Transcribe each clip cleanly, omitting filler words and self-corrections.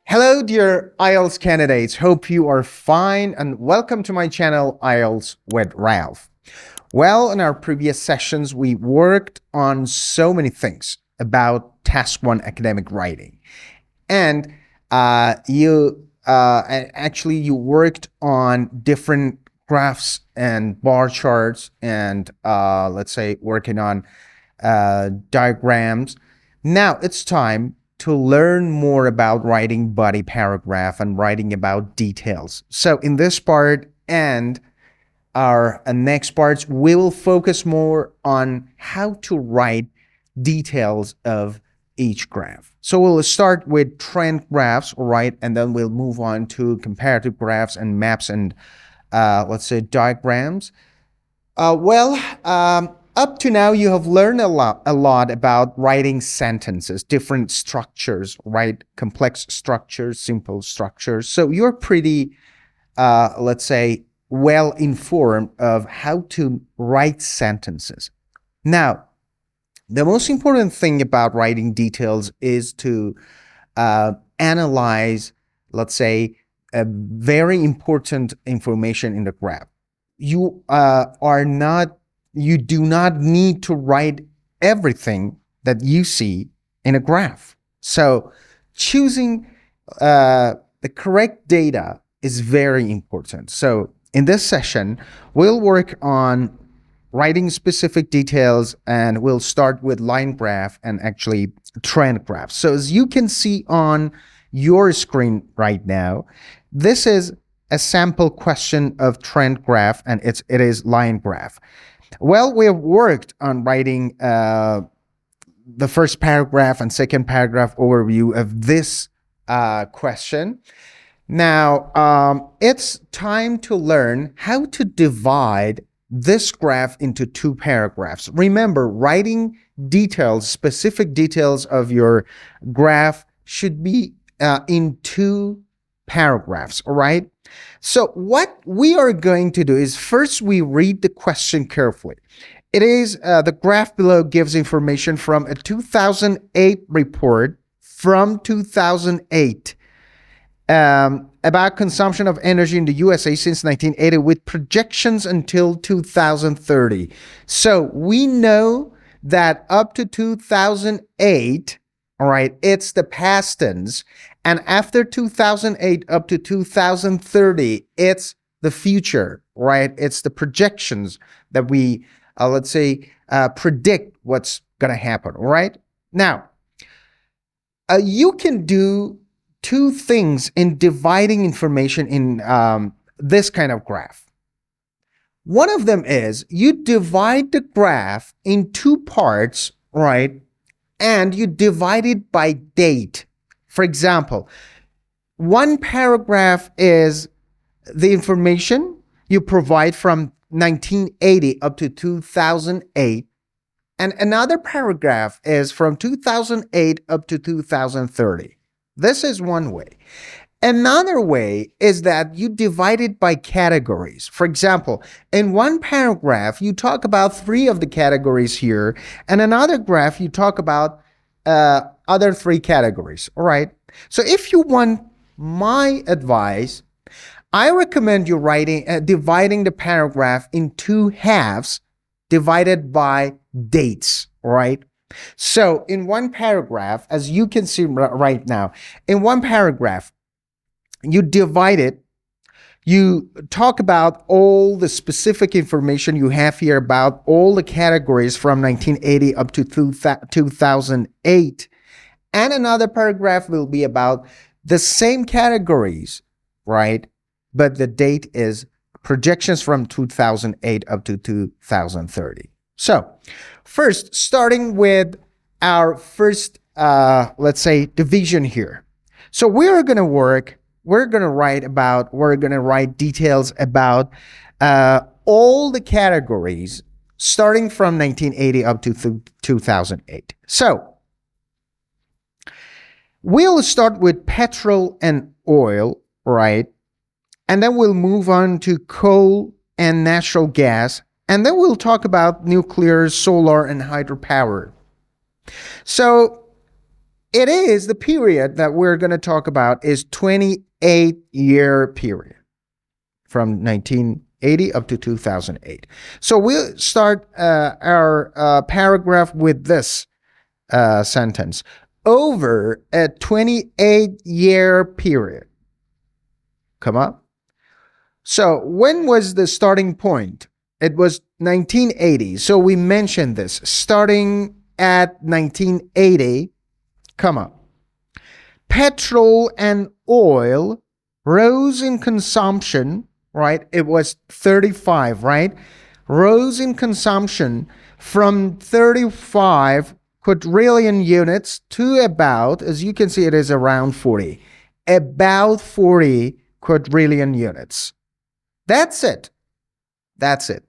Hello, dear IELTS candidates. Hope you are fine and welcome to my channel, IELTS with Ralph. Well, in our previous sessions, we worked on so many things about Task 1 academic writing. And you worked on different graphs and bar charts and let's say working on diagrams. Now it's time to learn more about writing body paragraph and writing about details. So in this part and our next parts, we will focus more on how to write details of each graph. So we'll start with trend graphs, right? And then we'll move on to comparative graphs and maps and let's say diagrams. Up to now, you have learned a lot about writing sentences, different structures, right? Complex structures, simple structures. So you're pretty, let's say, well informed of how to write sentences. Now, the most important thing about writing details is to analyze, let's say, a very important information in the graph. You do not need to write everything that you see in a graph. So choosing the correct data is very important. So in this session, we'll work on writing specific details, and we'll start with line graph and actually trend graph. So as you can see on your screen right now, this is a sample question of trend graph, and it is line graph. Well, we have worked on writing the first paragraph and second paragraph overview of this question. Now, it's time to learn how to divide this graph into two paragraphs. Remember, writing details, specific details of your graph should be in two paragraphs, all right? So what we are going to do is first we read the question carefully. It is the graph below gives information from a 2008 report from 2008 about consumption of energy in the USA since 1980 with projections until 2030. So we know that up to 2008, all right, it's the past tense. And after 2008 up to 2030, it's the future, right? It's the projections that we, let's say, predict what's going to happen, all right? Now, you can do two things in dividing information in this kind of graph. One of them is you divide the graph in two parts, right? And you divide it by date. For example, one paragraph is the information you provide from 1980 up to 2008, and another paragraph is from 2008 up to 2030. This is one way. Another way is that you divide it by categories. For example, in one paragraph, you talk about three of the categories here, and another graph, you talk about other three categories, all right? So if you want my advice, I recommend you dividing the paragraph in two halves divided by dates, all right? So in one paragraph, as you can see right now, in one paragraph, you divide it, you talk about all the specific information you have here about all the categories from 1980 up to 2008. And another paragraph will be about the same categories, right? But the date is projections from 2008 up to 2030. So first, starting with our first, let's say, division here. So we're going to write details about all the categories starting from 1980 up to 2008. So we'll start with petrol and oil, right? And then we'll move on to coal and natural gas, And then we'll talk about nuclear, solar, and hydropower. So it is the period that we're going to talk about is 28-year period from 1980 up to 2008. So we'll start our paragraph with this sentence. Over a 28-year period. Come on. So when was the starting point? It was 1980. So we mentioned this. Starting at 1980, come on. Petrol and oil rose in consumption, right? It was 35, right? Rose in consumption from 35 quadrillion units to about, as you can see, it is around 40. About 40 quadrillion units. That's it. That's it.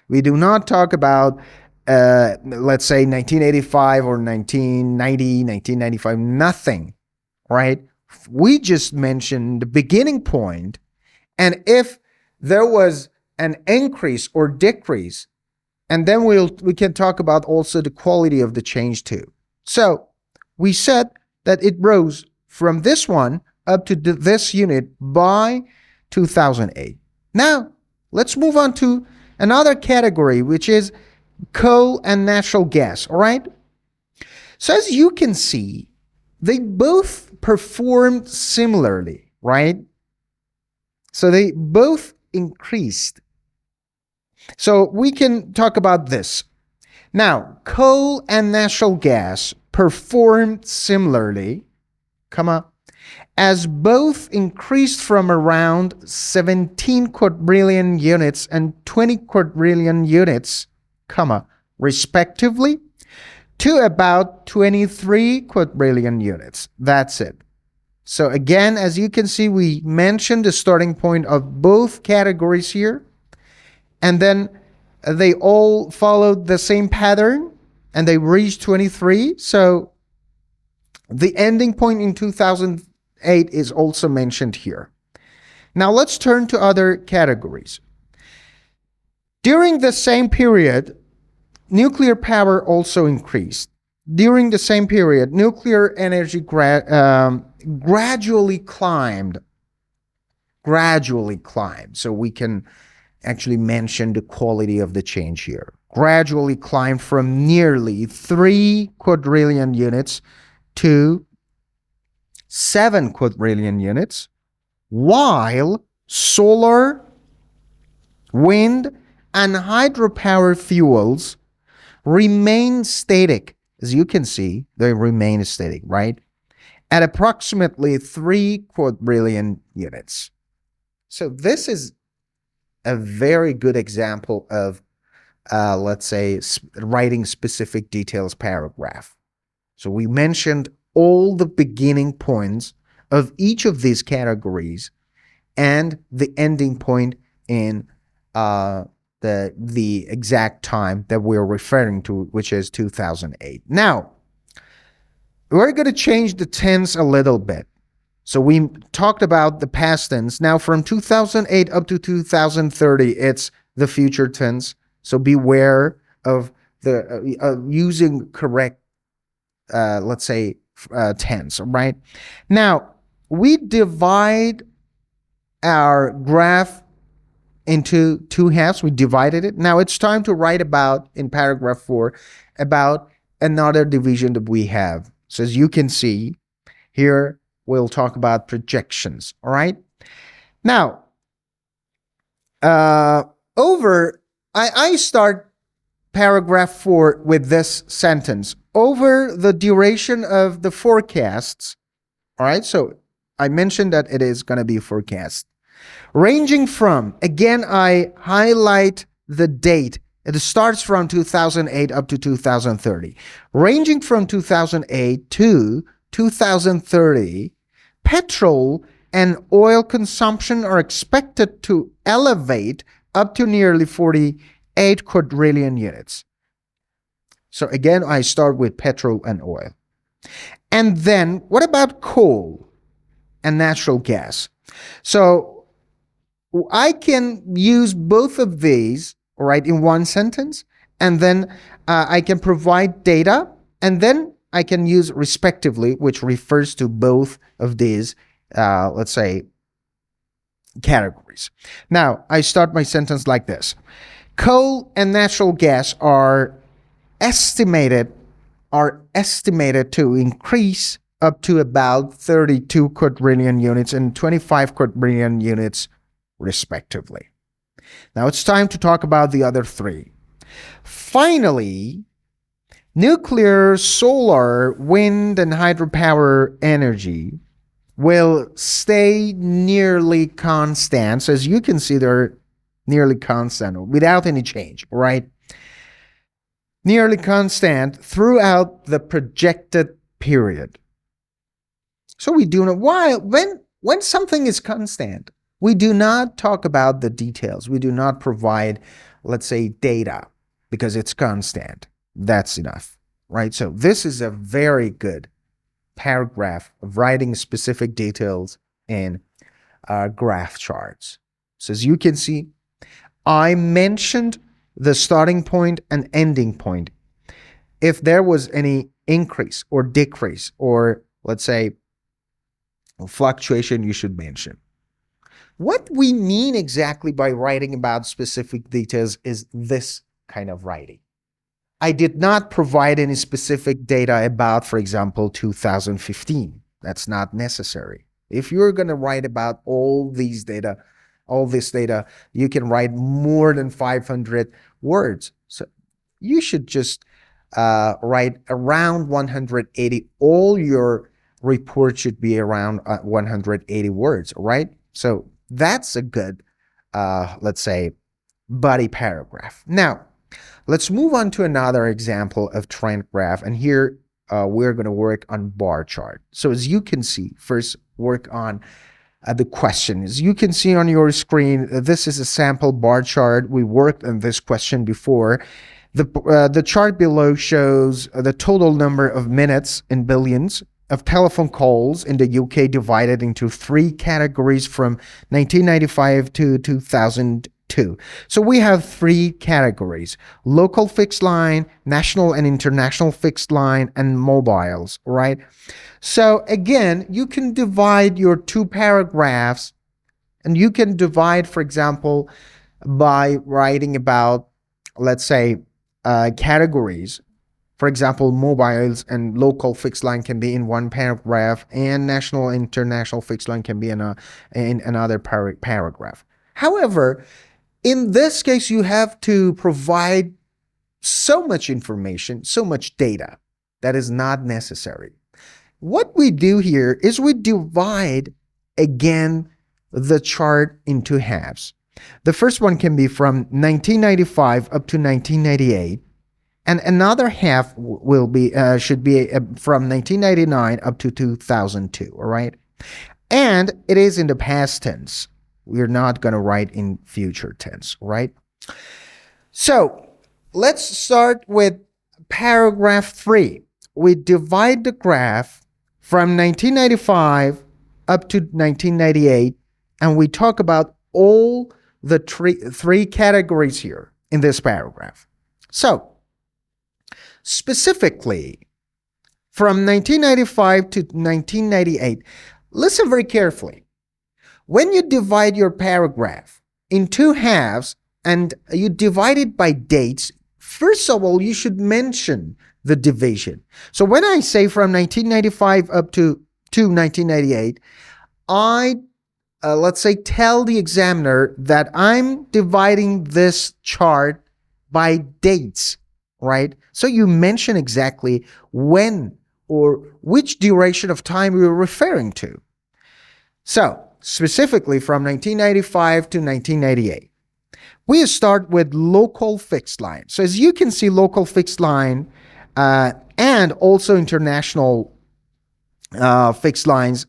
We do not talk about, let's say, 1985 or 1990, 1995, nothing, right? We just mentioned the beginning point, and if there was an increase or decrease, and then we can talk about also the quality of the change too. So we said that it rose from this one up to this unit by 2008. Now, let's move on to another category, which is coal and natural gas, all right? So as you can see, they both performed similarly, right? So they both increased. So we can talk about this. Now, coal and natural gas performed similarly, as both increased from around 17 quadrillion units and 20 quadrillion units, respectively, to about 23 quadrillion units. That's it. So again, as you can see, we mentioned the starting point of both categories here. And then they all followed the same pattern and they reached 23. So the ending point in 2008 is also mentioned here. Now let's turn to other categories. During the same period, nuclear power also increased. During the same period, nuclear energy gradually climbed. So we can actually mention the quality of the change here. Gradually climbed from nearly 3 quadrillion units to 7 quadrillion units, while solar, wind, and hydropower fuels remain static. As you can see, they remain static, right? At approximately 3 quadrillion units. So this is a very good example of, let's say, writing specific details paragraph. So we mentioned all the beginning points of each of these categories and the ending point in the exact time that we're referring to, which is 2008. Now, we're going to change the tense a little bit. So we talked about the past tense. Now from 2008 up to 2030, it's the future tense. So beware of the using correct, let's say, tense, right? Now, we divide our graph into two halves. We divided it. Now it's time to write about, in paragraph 4, about another division that we have. So as you can see here, we'll talk about projections, all right? Now, I start paragraph 4 with this sentence. Over the duration of the forecasts, all right? So I mentioned that it is going to be forecast. Ranging from, again, I highlight the date. It starts from 2008 up to 2030. Ranging from 2008 to 2030, petrol and oil consumption are expected to elevate up to nearly 48 quadrillion units. So again, I start with petrol and oil. And then what about coal and natural gas? So I can use both of these, right, in one sentence. And then I can provide data, and then I can use respectively, which refers to both of these, let's say, categories. Now, I start my sentence like this. Coal and natural gas are estimated to increase up to about 32 quadrillion units and 25 quadrillion units, respectively. Now it's time to talk about the other three. Finally, nuclear, solar, wind, and hydropower energy will stay nearly constant. So as you can see, they're nearly constant without any change, right? Nearly constant throughout the projected period. So we do not, why, when something is constant, we do not talk about the details. We do not provide, let's say, data because it's constant. That's enough, right? So this is a very good paragraph of writing specific details in graph charts. So as you can see, I mentioned the starting point and ending point. If there was any increase or decrease or, let's say, fluctuation, you should mention. What we mean exactly by writing about specific details is this kind of writing. I did not provide any specific data about, for example, 2015. That's not necessary. If you're going to write about all this data, you can write more than 500 words. So you should just write around 180. All your report should be around 180 words, right? So that's a good, let's say, body paragraph. Now, let's move on to another example of trend graph. And here we're going to work on bar chart. So as you can see, first work on the question. As you can see on your screen, this is a sample bar chart. We worked on this question before. The chart below shows the total number of minutes in billions of telephone calls in the UK divided into three categories from 1995 to 2002. So we have three categories: local fixed line, national and international fixed line, and mobiles, right? So again, you can divide your two paragraphs, and you can divide, for example, by writing about, let's say, categories. For example, mobiles and local fixed line can be in one paragraph, and national and international fixed line can be in another paragraph. However, in this case, you have to provide so much information, so much data that is not necessary. What we do here is we divide, again, the chart into halves. The first one can be from 1995 up to 1998. And another half will be should be from 1999 up to 2002, all right? And it is in the past tense. We're not going to write in future tense, right? So let's start with paragraph 3. We divide the graph from 1995 up to 1998, and we talk about all the three categories here in this paragraph. So specifically, from 1995 to 1998, listen very carefully. When you divide your paragraph in two halves and you divide it by dates, first of all, you should mention the division. So when I say from 1995 up to 1998, I, let's say, tell the examiner that I'm dividing this chart by dates, right? So you mention exactly when or which duration of time you're referring to. So specifically from 1995 to 1998, we start with local fixed line. So as you can see, local fixed line and also international fixed lines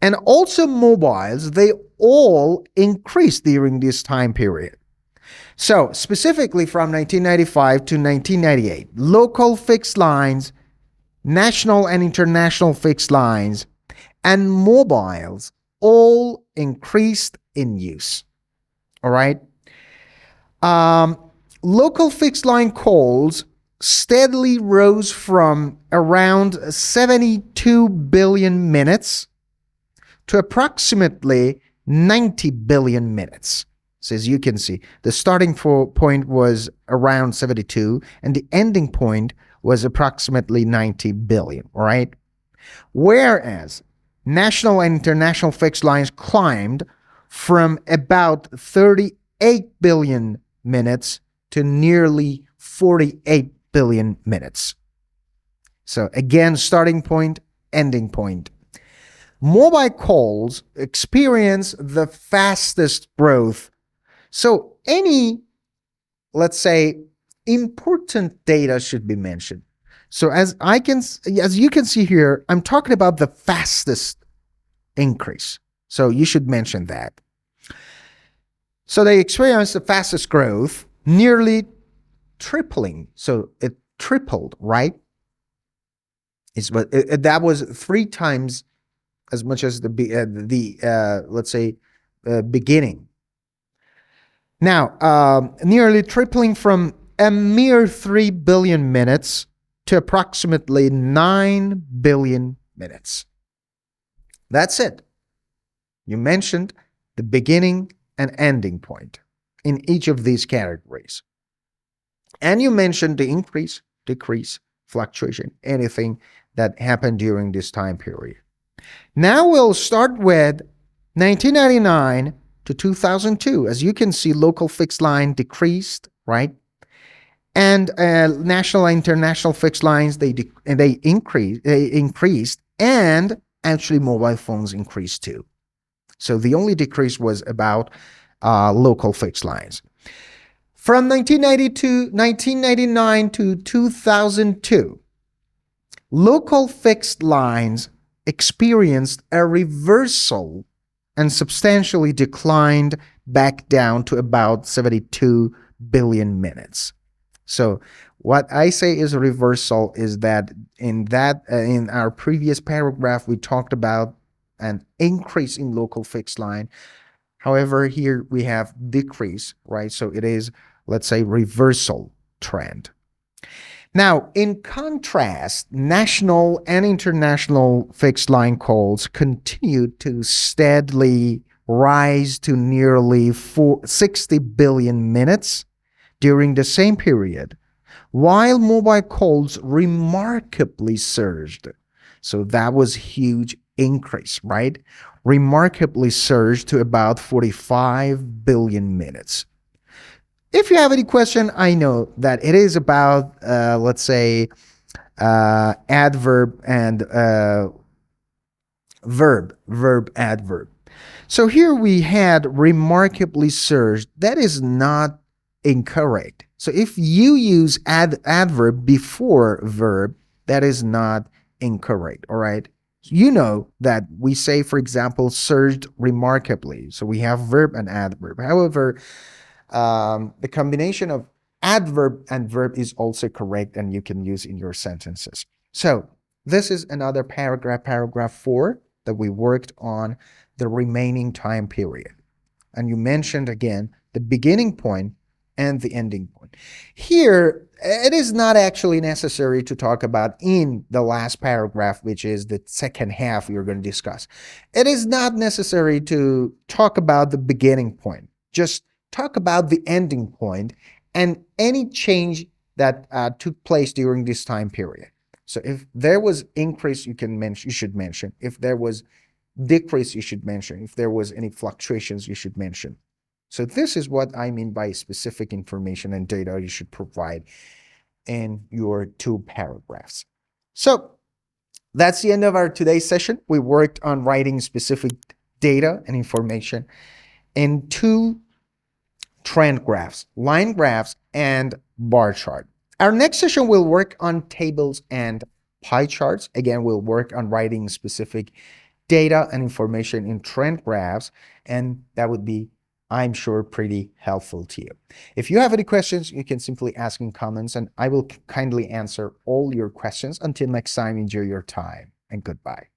and also mobiles, they all increased during this time period. So specifically from 1995 to 1998, local fixed lines, national and international fixed lines, and mobiles all increased in use. All right. local fixed line calls steadily rose from around 72 billion minutes to approximately 90 billion minutes. So as you can see, the starting point was around 72 and the ending point was approximately 90 billion, all right? Whereas national and international fixed lines climbed from about 38 billion minutes to nearly 48 billion minutes. So again, starting point, ending point. Mobile calls experience the fastest growth. So any, let's say, important data should be mentioned. So as you can see here, I'm talking about the fastest increase. So you should mention that. So they experienced the fastest growth, nearly tripling. So it tripled, right? That was 3 times as much as let's say beginning. Now, nearly tripling from a mere 3 billion minutes to approximately 9 billion minutes. That's it. You mentioned the beginning and ending point in each of these categories. And you mentioned the increase, decrease, fluctuation, anything that happened during this time period. Now we'll start with 1999 to 2002. As you can see, local fixed line decreased, right? And national and international fixed lines, they increased, and actually mobile phones increased too. So the only decrease was about local fixed lines. From 1999 to 2002, local fixed lines experienced a reversal and substantially declined back down to about 72 billion minutes. So what I say is a reversal is that in our previous paragraph, we talked about an increase in local fixed line. However, here we have decrease, right? So it is, let's say, reversal trend. Now, in contrast, national and international fixed line calls continued to steadily rise to nearly 60 billion minutes during the same period, while mobile calls remarkably surged. So that was a huge increase, right? Remarkably surged to about 45 billion minutes. If you have any question, I know that it is about, let's say, adverb and verb, adverb. So here we had remarkably surged. That is not incorrect. So if you use adverb before verb, that is not incorrect, all right? You know that we say, for example, surged remarkably. So we have verb and adverb. However, the combination of adverb and verb is also correct and you can use in your sentences. So this is another paragraph 4, that we worked on the remaining time period. And you mentioned again the beginning point and the ending point. Here, it is not actually necessary to talk about in the last paragraph, which is the second half we're going to discuss. It is not necessary to talk about the beginning point. Just talk about the ending point and any change that took place during this time period. So if there was increase, you should mention. If there was decrease, you should mention. If there was any fluctuations, you should mention. So this is what I mean by specific information and data you should provide in your 2 paragraphs. So that's the end of our today's session. We worked on writing specific data and information in 2 trend graphs, line graphs, and bar chart. Our next session will work on tables and pie charts. Again, we'll work on writing specific data and information in trend graphs, and that would be, I'm sure, pretty helpful to you. If you have any questions, you can simply ask in comments, and I will kindly answer all your questions. Until next time, enjoy your time, and goodbye.